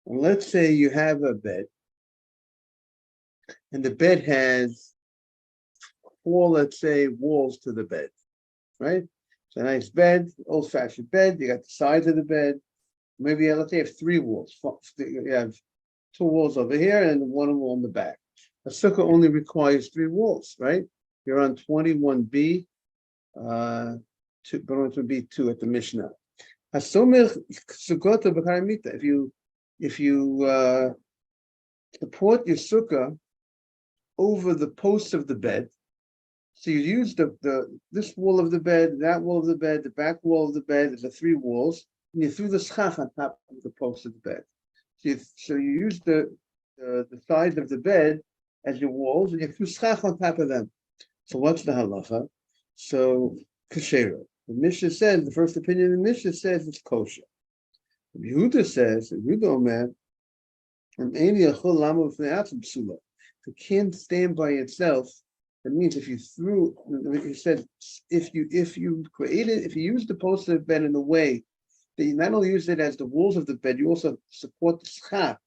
And let's say you have a bed, and the bed has four, let's say, walls to the bed, right? It's a nice bed, old-fashioned bed. You got the sides of the bed. Maybe let's say you have three walls. You have two walls over here and one wall in the back. A sukkah only requires three walls, right? You're on 21b, going to B2 at the Mishnah. If you support your sukkah over the posts of the bed, so you use this wall of the bed, that wall of the bed, the back wall of the bed. There's the three walls, and you threw the schach on top of the posts of the bed. So you use the sides of the bed as your walls, and you threw schach on top of them. So what's the halacha? So kashera. The Mishnah says, the first opinion of the Mishnah says it's kosher. Yehuda says, Yehuda Omer, if it can't stand by itself, that means if you threw, he said, if you use the post of the bed in a way that you not only use it as the walls of the bed, you also support the schach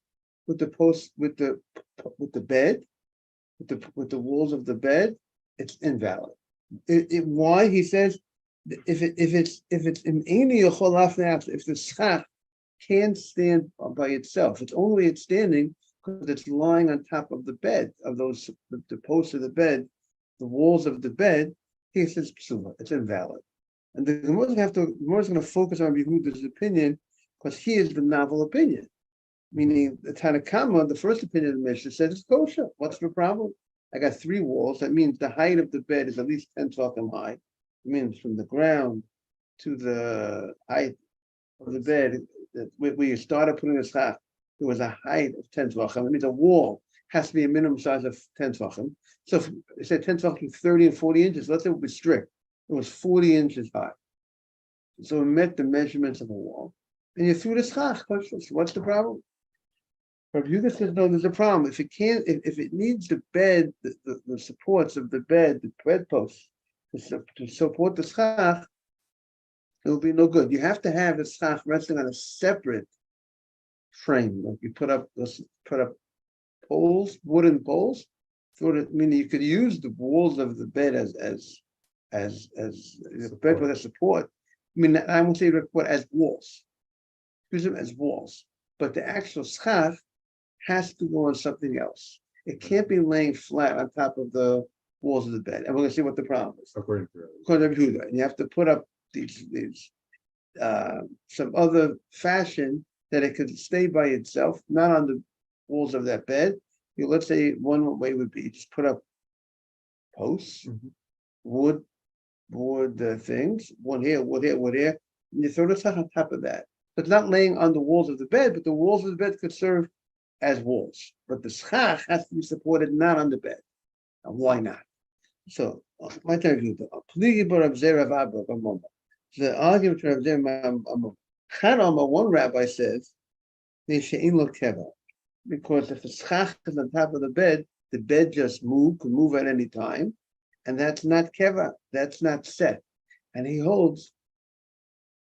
with the post, with the bed, with the walls of the bed, it's invalid. Why? He says, if the schach can't stand by itself, it's only standing because it's lying on top of the bed, of those the posts of the bed, the walls of the bed. He says psula, it's invalid. And the Gemara is going to focus on Yehuda's opinion because he is the novel opinion. Meaning the Tanakama, the first opinion of the Mishnah, says it's kosher. What's the problem? I got three walls. That means the height of the bed is at least 10 tefachim high. It means from the ground to the height of the bed, where you started putting the schach, there was a height of 10 tefachim. It means a wall has to be a minimum size of 10 tefachim. So if you say 10 tefachim, 30 and 40 inches, let's say it would be strict. It was 40 inches high. So it met the measurements of a wall. And you threw the schach. What's the problem? Rabbi Yehuda says, no, there's a problem. If it needs the bed, the supports of the bed, the bedposts, to support the schach, it will be no good. You have to have the schach resting on a separate frame. Like you put up poles, wooden poles. Meaning you could use the walls of the bed as the bed with a support. I mean, I won't say support as walls. Use them as walls. But the actual schach has to go on something else. It can't be laying flat on top of the walls of the bed. And we're going to see what the problem is. According to Yehuda. And you have to put up these some other fashion that it could stay by itself, not on the walls of that bed. Let's say one way would be just put up posts, wood things, wood here, and you throw the stuff on top of that. But not laying on the walls of the bed, but the walls of the bed could serve as walls. But the schach has to be supported not on the bed. And why not? So, my turn to the argument of Zerah, one rabbi says, because if the schach is on top of the bed just could move at any time, and that's not keva, that's not set. And he holds,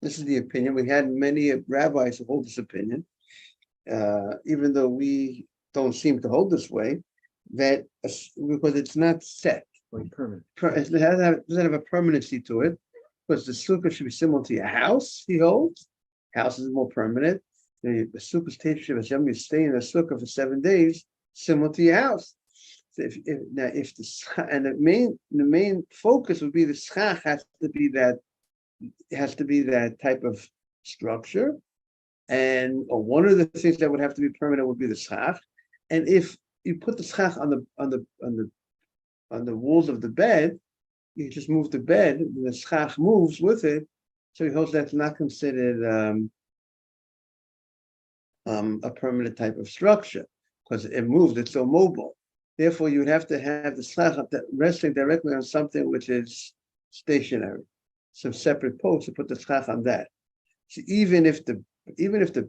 this is the opinion, we had many rabbis who hold this opinion, even though we don't seem to hold this way, that because it's not set. Like permanent. It doesn't have a permanency to it, because the sukkah should be similar to your house, he holds. House is more permanent. The sukkah's teaching Hashem, you stay in the sukkah for 7 days, similar to your house. So the main focus would be the schach has to be that type of structure, and one of the things that would have to be permanent would be the schach. And if you put the schach on the walls of the bed, you just move the bed, and the schach moves with it. So he holds that's not considered a permanent type of structure because it moves, it's so mobile. Therefore, you would have to have the schach resting directly on something which is stationary, some separate posts to put the schach on that. So even if the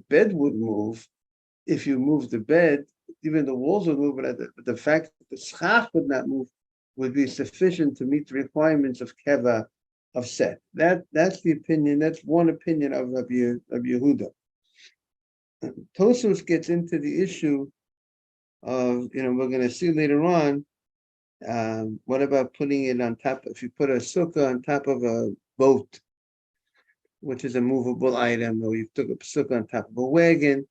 bed would move, if you move the bed, even the walls would move, but the fact that the schach would not move would be sufficient to meet the requirements of keva, of set. That's the opinion. That's one opinion of Yehuda. Tosfos gets into the issue of, we're going to see later on, what about putting it on top? If you put a sukkah on top of a boat, which is a movable item, or you took a sukkah on top of a wagon,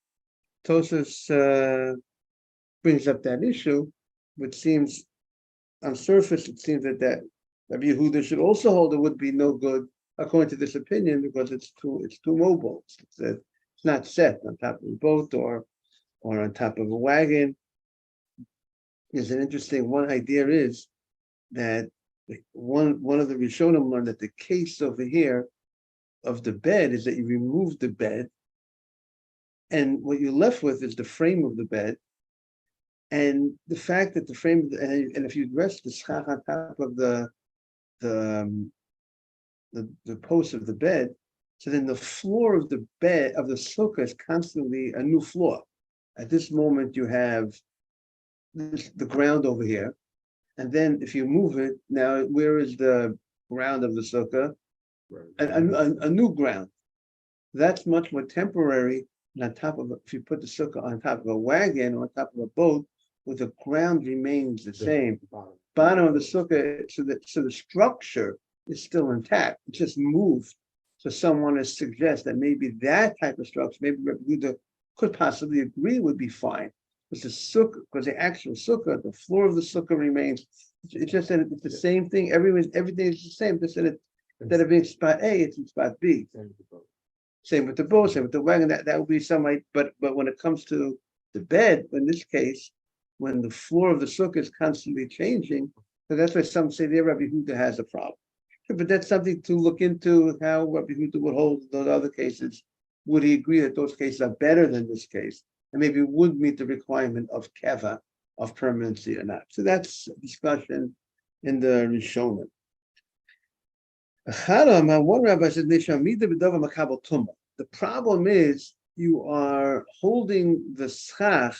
Tosfos brings up that issue, which seems, on surface, it seems that Rabbi Yehuda should also hold it would be no good according to this opinion because it's too mobile. It's not set on top of a boat or on top of a wagon. There's an interesting one idea is that one of the Rishonim learned that the case over here of the bed is that you remove the bed, and what you're left with is the frame of the bed. And the fact that the frame, and if you rest the schach on top of the post of the bed, so then the floor of the bed of the sukkah is constantly a new floor. At this moment, you have the ground over here, and then if you move it, now where is the ground of the sukkah? A new ground. That's much more temporary. And on top of if you put the sukkah on top of a wagon or on top of a boat, where the ground remains the same. Bottom of the sukkah, so the structure is still intact. It's just moved. So someone has suggested that maybe that type of structure, maybe Rabbi Yehuda could possibly agree would be fine. Because the actual sukkah, the floor of the sukkah remains. It's just that it's the same thing. Everything is the same. Just that instead of being spot A, it's in spot B. Same with the boat, same with the wagon. That would be some. But when it comes to the bed, in this case, when the floor of the sukkah is constantly changing, so that's why some say there Rabbi Yehuda has a problem. But that's something to look into, how Rabbi Yehuda would hold those other cases. Would he agree that those cases are better than this case? And maybe would meet the requirement of keva, of permanency or not. So that's a discussion in the Rishonim. One rabbi said, the problem is you are holding the schach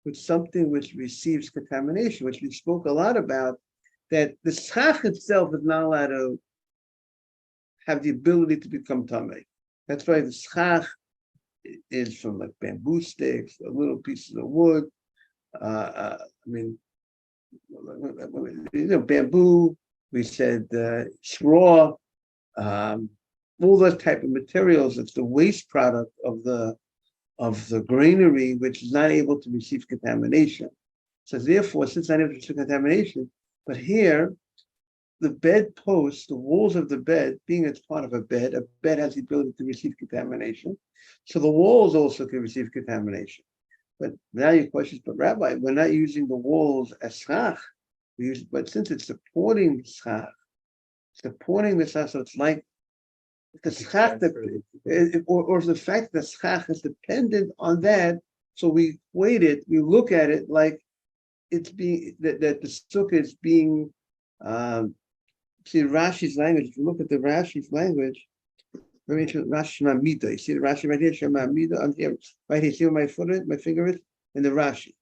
with something which receives contamination, which we spoke a lot about, that the schach itself is not allowed to have the ability to become tamei. That's why the schach is from like bamboo sticks, or little pieces of wood. Bamboo, we said straw, all those type of materials. It's the waste product of the granary, which is not able to receive contamination. So therefore, since not able to receive contamination, but here, the bedpost, the walls of the bed, being it's part of a bed has the ability to receive contamination. So the walls also can receive contamination. But now your question is, but Rabbi, we're not using the walls as schach. But since it's supporting the schach, so it's like the schach, or the fact that schach is dependent on that. So we look at it like it's being, that the sukkah is being, see Rashi's language. If you look at the Rashi's language, Rashi Mamida. You see the Rashi right here, Shema Amida. I'm here, right here. See where my finger is? In the Rashi.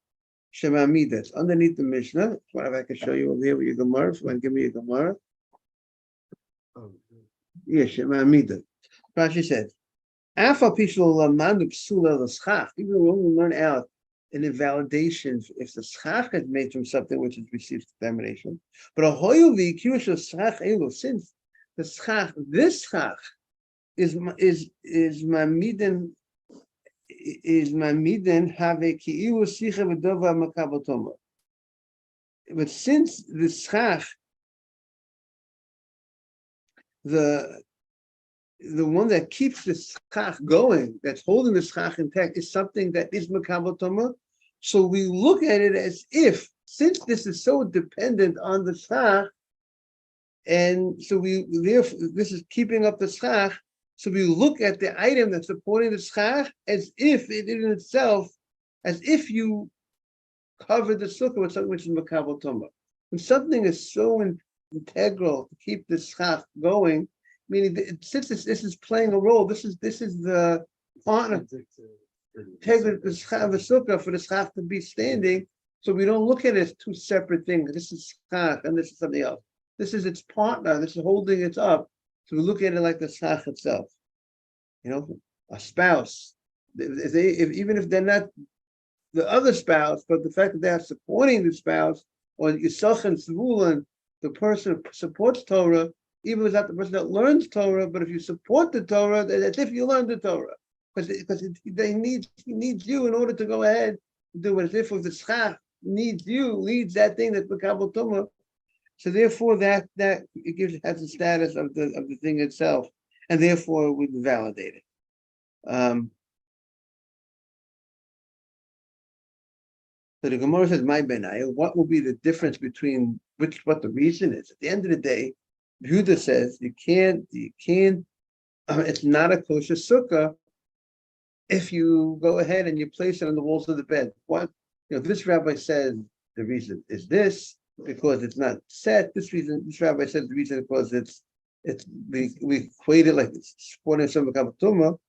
Shema Amida. It's underneath the Mishnah. What I can show you over here with your Gemara. If you want to give me a Gemara. Yeah, Shema Amida. Rashi says, Afa Pishul Lamandu Psula L'Schach. Even though we only learn out an invalidation if the schach is made from something which has received contamination. But a hoyuvi kiusha schach elu, since the schach, this schach is mamiden have a ki'ilu sicha v'dova makabotoma. But since the schach, the one that keeps the schach going, that's holding the schach intact, is something that is makabotoma. So we look at it as if, since this is so dependent on the schach, and so therefore this is keeping up the schach, so we look at the item that's supporting the schach as if it in itself, as if you cover the sukkah with something which is makabotoma. When something is so integral to keep the schach going, meaning since this is playing a role, this is the partner. Take the sukkah for the schach to be standing, so we don't look at it as two separate things. This is schach and this is something else. This is its partner. This is holding it up. So we look at it like the schach itself. A spouse Even if they're not the other spouse, but the fact that they are supporting the spouse, or Yisach and Zvulun, the person who supports Torah, even if it's not the person that learns Torah, but if you support the Torah, as if you learned the Torah, because he needs you in order to go ahead and do it. As if the Schach leads that thing that's Makabel Tumah. So therefore, that it has the status of the thing itself, and therefore it would validate it. So the Gemara says, "My benayah, what will be the difference between what the reason is?" At the end of the day, Yehuda says you can't. It's not a kosher sukkah if you go ahead and you place it on the walls of the bed. What this rabbi says the reason is this because it's not set. This rabbi says the reason because we equate it like it's supporting some Kabbalah.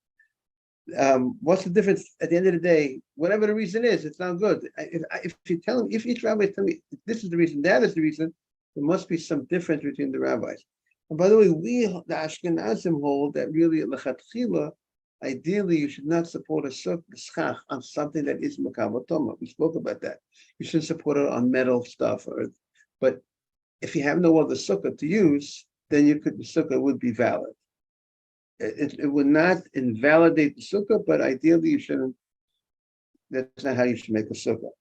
What's the difference at the end of the day? Whatever the reason is, it's not good. If each rabbi is telling me this is the reason, that is the reason, there must be some difference between the rabbis. And by the way, the Ashkenazim hold that really lechatchila, ideally you should not support a schach on something that is makabel toma. We spoke about that. You shouldn't support it on metal stuff, but if you have no other sukkah to use, then the sukkah would be valid. It would not invalidate the sukkah, but ideally you shouldn't. That's not how you should make a sukkah.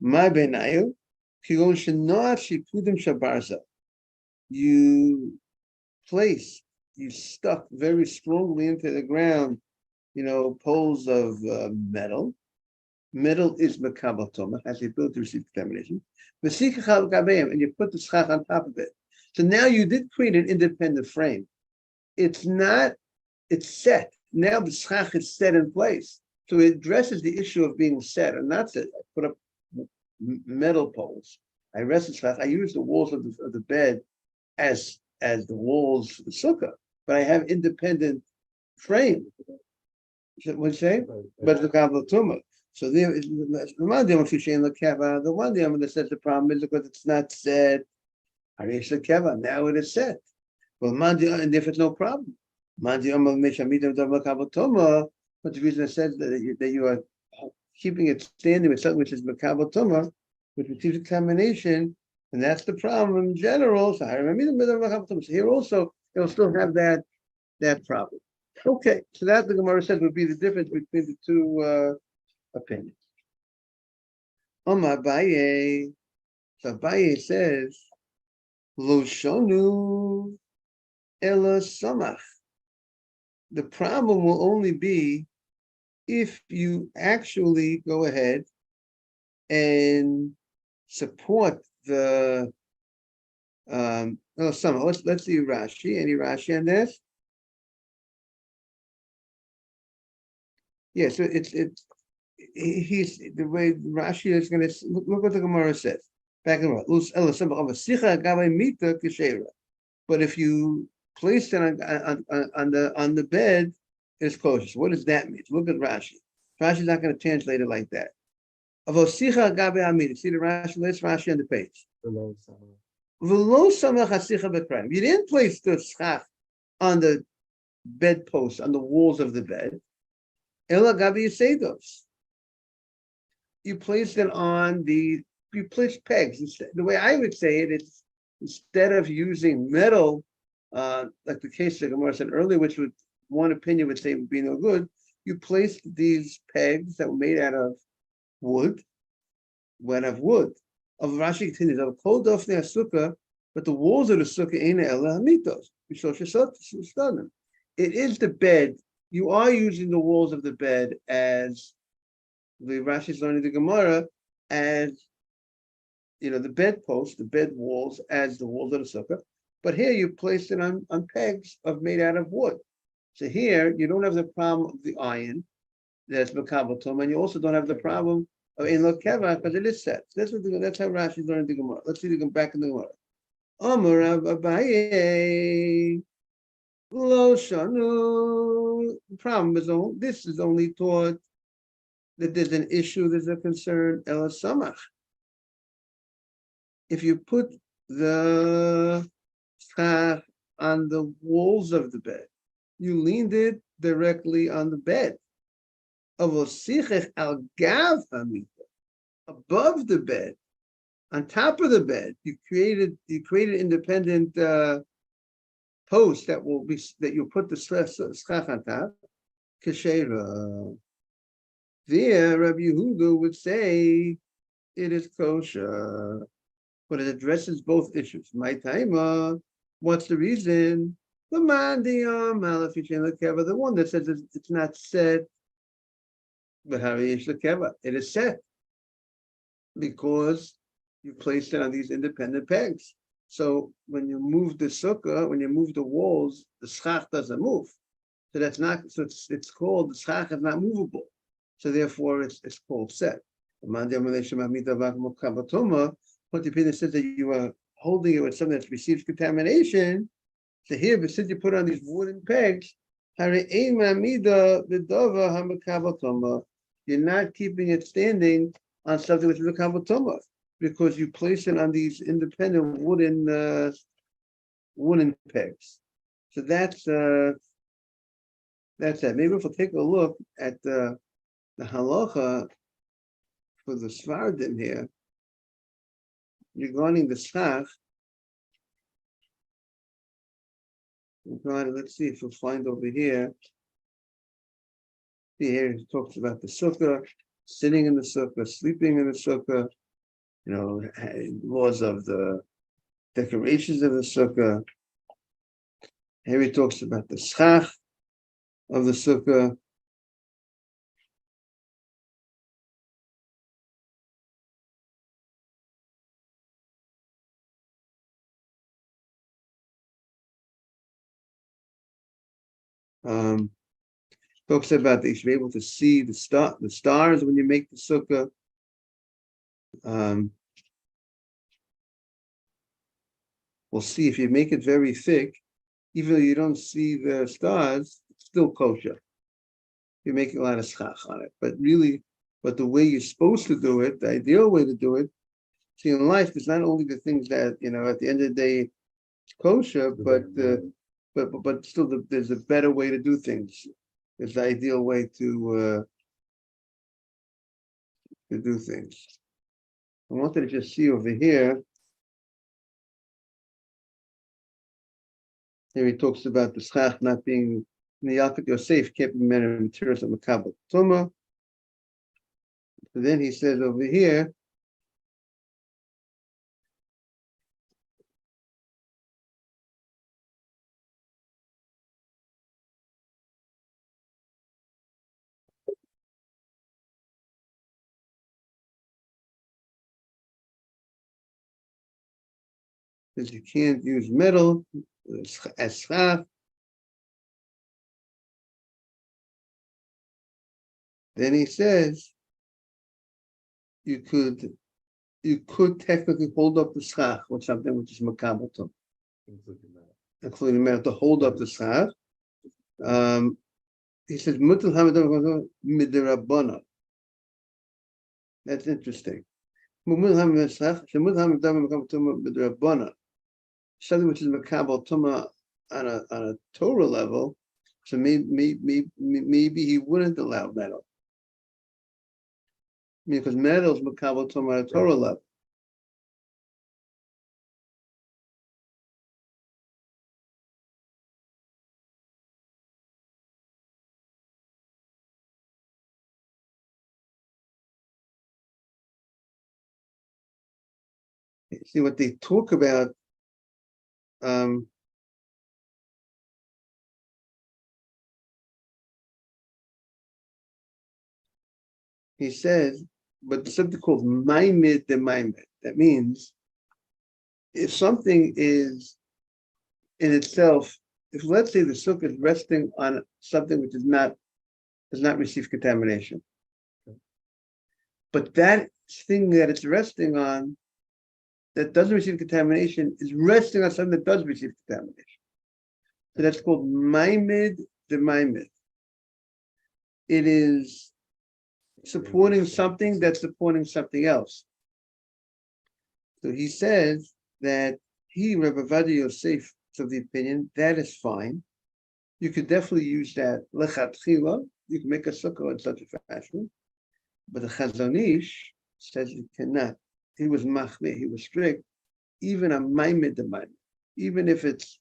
My benayu, kigon shenot shikudim shabarza. You stuck very strongly into the ground, poles of metal. Metal is makabel toma, has the ability to receive contamination. And you put the schach on top of it. So now you did create an independent frame. It's set. Now the schach is set in place. So it addresses the issue of being set or not set. I put up metal poles. I rest the schach. I use the walls of the bed as the walls of the sukkah, but I have independent frame. What you say? But the kabbalah tumah. So the one that says the problem is because it's not set. Now it is set. Well, and if it's no problem. But the reason it says that you are keeping it standing with something which is makabel tumah, which receives examination, and that's the problem in general. So here also it'll still have that problem. Okay, so that the Gemara says would be the difference between the two opinions. Abaye. So Abaye says, Lo shonu ela samach. The problem will only be if you actually go ahead and support the let's see Rashi. Any Rashi on this? Yeah, so he's the way Rashi is going to look what the Gemara says. Back in the but if you place it on the bed, it's kosher. So what does that mean? Look at Rashi. Rashi's not going to translate it like that. See the Rashi? Let's Rashi on the page. You didn't place the schach on the bedpost, on the walls of the bed. You placed it on you placed pegs. The way I would say it is instead of using metal, like the case that Gemara said earlier, which one opinion would say would be no good, you placed these pegs that were made out of wood. Of Rashi continues, of cold off their sukkah, but the walls of the sukkah ain't ela hamitos. It is the bed. You are using the walls of the bed as the Rashi is learning the Gemara as the bedpost, the bed walls as the walls of the sukkah. But here you place it on pegs made out of wood. So here you don't have the problem of the iron that's makabel tumah, and you also don't have the problem of ein lo keva because it is set. That's how Rashi is learning the Gemara. Let's see them back in the Gemara. Amar Abaye lo shanu. The problem is this is only taught that there's an issue, there's a concern, ela samach. If you put the schach on the walls of the bed, you leaned it directly on the bed. Avosichech al gav hamita, above the bed, on top of the bed, you created independent post that will be that you put the schach on top. Kashera. There, Rabbi Yehuda would say it is kosher, but it addresses both issues. My timer, what's the reason? The one that says it's not set, but it is set because you placed it on these independent pegs. So when you move the sukkah, when you move the walls, the schach doesn't move. So that's not. So it's called the schach is not movable. So therefore, it's called set. What the opinion says that you are holding it with something that receives contamination. So here, but since you put on these wooden pegs, you're not keeping it standing on something which is a kavatoma, because you place it on these independent wooden pegs. So that's that. Maybe if we'll take a look at the halacha for the Svardim here regarding the schach. Let's see if we'll find over here. See here, he talks about the sukkah, sitting in the sukkah, sleeping in the sukkah, laws of the decorations of the sukkah. Here he talks about the schach of the sukkah. Talks about that you should be able to see the stars when you make the sukkah. We'll see if you make it very thick, even though you don't see the stars, it's still kosher. You're making a lot of schach on it, but the way you're supposed to do it, the ideal way to do it. See, in life, there's not only the things that at the end of the day, it's kosher, but still, there's a better way to do things. It's the ideal way to do things. I wanted to just see over here. Here he talks about the schach not being Niyakut Yosef, can't be made of materials of Makabal Tuma. But then he says over here, that you can't use metal as schach. Then he says you could technically hold up the schach with something which is makabel tum, including metal to hold up the schach. He says mutal hamadam midirabana. That's interesting. Something which is makabel tuma on a Torah level. So maybe he wouldn't allow metal. Because metal is makabel tuma on a Torah level. See what they talk about. He says, but there's something called maimid de maimid. That means if something is in itself, if let's say the sukkah is resting on something which does not receive contamination, but that thing that it's resting on that doesn't receive contamination is resting on something that does receive contamination. So that's called maimid de maimid. It is supporting something that's supporting something else. So he says that Rabbi Ovadia Yosef, is of the opinion that is fine. You could definitely use that lechatchila, you can make a sukkah in such a fashion, but the Chazon Ish says you cannot. He was machmir, he was strict, even a maimed the maimed, even if it's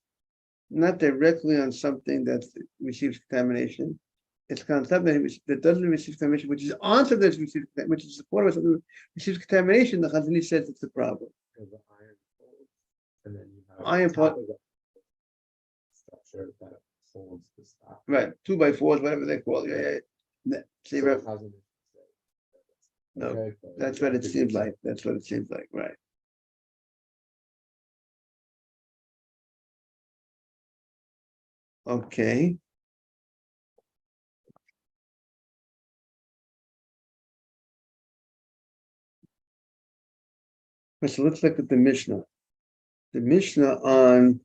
not directly on something that receives contamination. It's on something that doesn't receive contamination, which is on something that receives, which is supported by something that receives contamination. The Chazon Ish says it's a problem. There's an iron fold, and then you have Iron the top pot, of the structure that holds the stock. right? 2x4s, whatever they call it. Yeah. See, So right? it hasn't been said. No, Okay, but that's you what have it to seems do like. That's what it seems like, right? Okay. So let's look at the Mishnah. The Mishnah on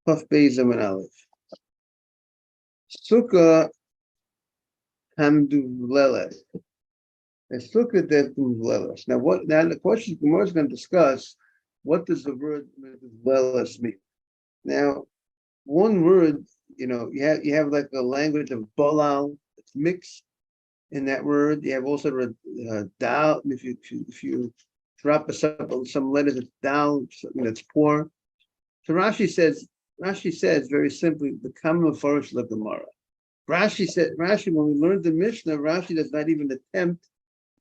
Kaf Beis and Aleph. Sukkah hamduvleles. A sukkah that muvleles. Now, what? Now the question Gemara is going to discuss. What does the word muvleles mean? Now, one word, you have like a language of balal. It's mixed in that word. You have also dal. If you drop some letters, it's dal. Something that's poor. So Rashi says very simply, the common flourish of Gemara. Rashi, when we learned the Mishnah, Rashi does not even attempt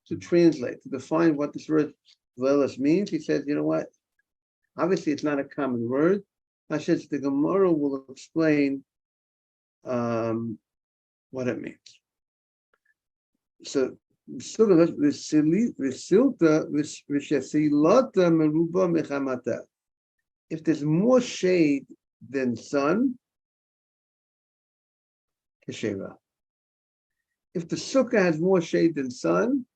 to translate, to define what this word velas means. He says, you know what? Obviously, it's not a common word. Rashi says the Gemara will explain what it means. So, if there's more shade than sun, kesheva. If the sukkah has more shade than sun,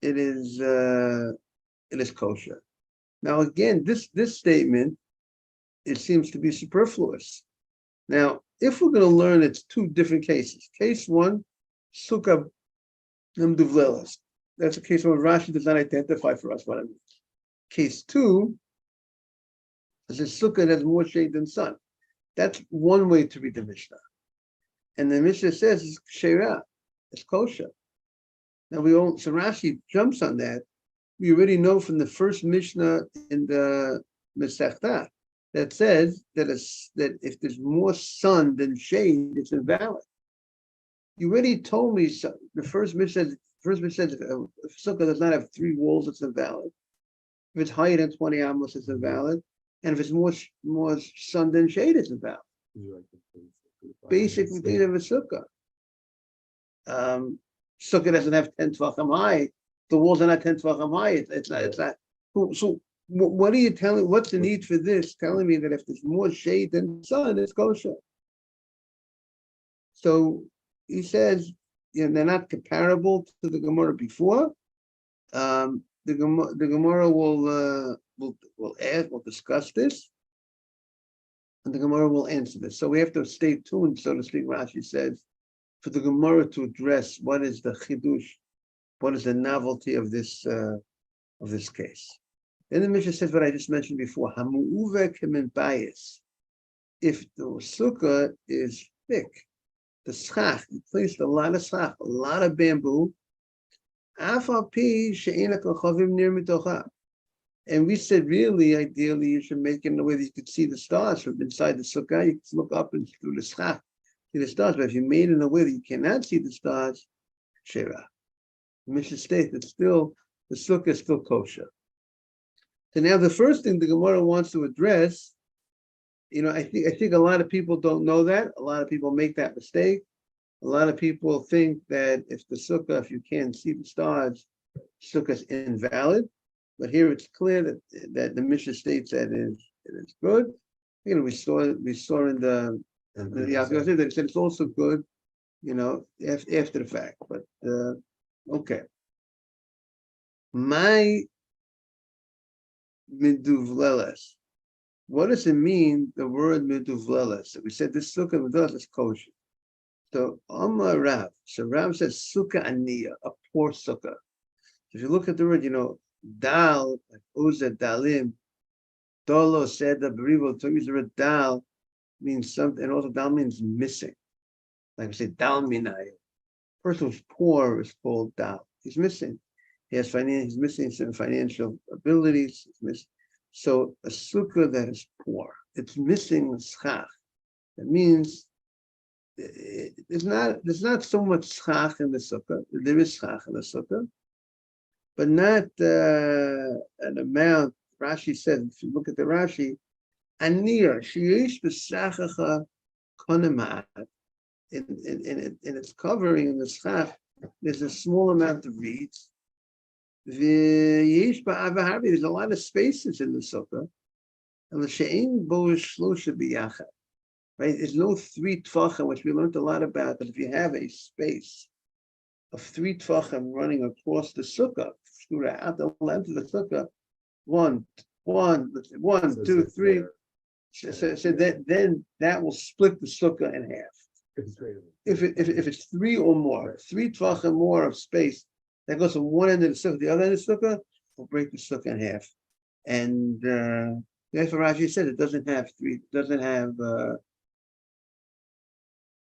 it is kosher. Now again, this statement, it seems to be superfluous. Now, if we're going to learn, it's two different cases. Case one, sukkah mduvlelas. That's a case where Rashi does not identify for us what it means. Case two is a sukkah that has more shade than sun. That's one way to read the Mishnah. And the Mishnah says it's sheira, it's kosher. Now so Rashi jumps on that. We already know from the first Mishnah in the Masechta that says that if there's more sun than shade, it's invalid. You already told me so. The first Mishnah says if sukkah does not have 3 walls, it's invalid. If it's higher than 20 amos, it's invalid. And if it's more sun than shade, it's invalid. Basic thing of a sukkah. Sukkah doesn't have 10 tvachim high. The walls are not 10 tvachim high. It's not. So what are you telling? What's the need for this? Telling me that if there's more shade than sun, it's kosher. So he says, they're not comparable to the Gemara before. The Gemara will discuss this, and the Gemara will answer this. So we have to stay tuned, so to speak. Rashi says, for the Gemara to address what is the chidush, what is the novelty of this case. Then the Mishnah says what I just mentioned before: hamu'uve kemen bayis. If the sukkah is thick, the schach, you placed a lot of schach, a lot of bamboo. And we said, really, ideally, you should make it in a way that you could see the stars from inside the sukkah. You can look up and through the schach, see the stars. But if you made it in a way that you cannot see the stars, shera. The Mishnah states that still the sukkah is still kosher. So now the first thing the Gemara wants to address, I think a lot of people don't know that. A lot of people make that mistake. A lot of people think that if you can't see the stars, sukkah is invalid. But here it's clear that the Mishnah states that it is good. We saw in the Yaakov that it said it's also good, after the fact. But okay. My miduvleles. What does it mean, the word miduvleles? We said this sukkah miduvleles is kosher. So Amar Rav. So Rav says sukkah aniya, a poor sukkah. If you look at the word, dal, like uza, dalim, dolo, seda, berivo, to use the word dal means something, and also dal means missing. like I said, dal minai. Person who's poor is called dal. He's missing. He's missing some financial abilities. So a sukkah that is poor, it's missing schach. That means there's not so much schach in the sukkah. There is schach in the sukkah, but not an amount. Rashi said, if you look at the Rashi, anir sheyesh b'sachacha konemat. In its covering in the schach, there's a small amount of reeds. There's a lot of spaces in the sukkah. And the she'ein bo shlosha biyachad. Right? There's no 3 tvachim, which we learned a lot about, that if you have a space of 3 tvachim running across the sukkah, throughout the length of the sukkah, one, two, three. So then that will split the sukkah in half. If it's 3 or more, 3 tvachim more of space that goes from one end of the sukkah to the other end of the sukkah, will break the sukkah in half. And that's what Rashi said. It doesn't have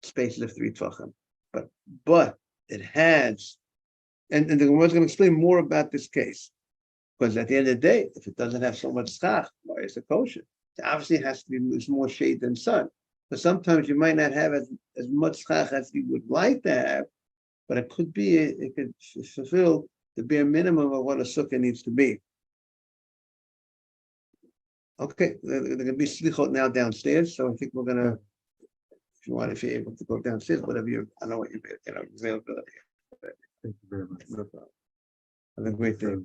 spaces of 3 tvachim, but it has. And the Gemara is going to explain more about this case, because at the end of the day, if it doesn't have so much schach, why is it kosher? It obviously has to be there's more shade than sun. But sometimes you might not have as much schach as you would like to have, but it could fulfill the bare minimum of what a sukkah needs to be. Okay, they're going to be slichot now downstairs, so I think we're going to, if you're able to go downstairs, whatever I know what you're availability. Thank you very much. No problem. Have a great day.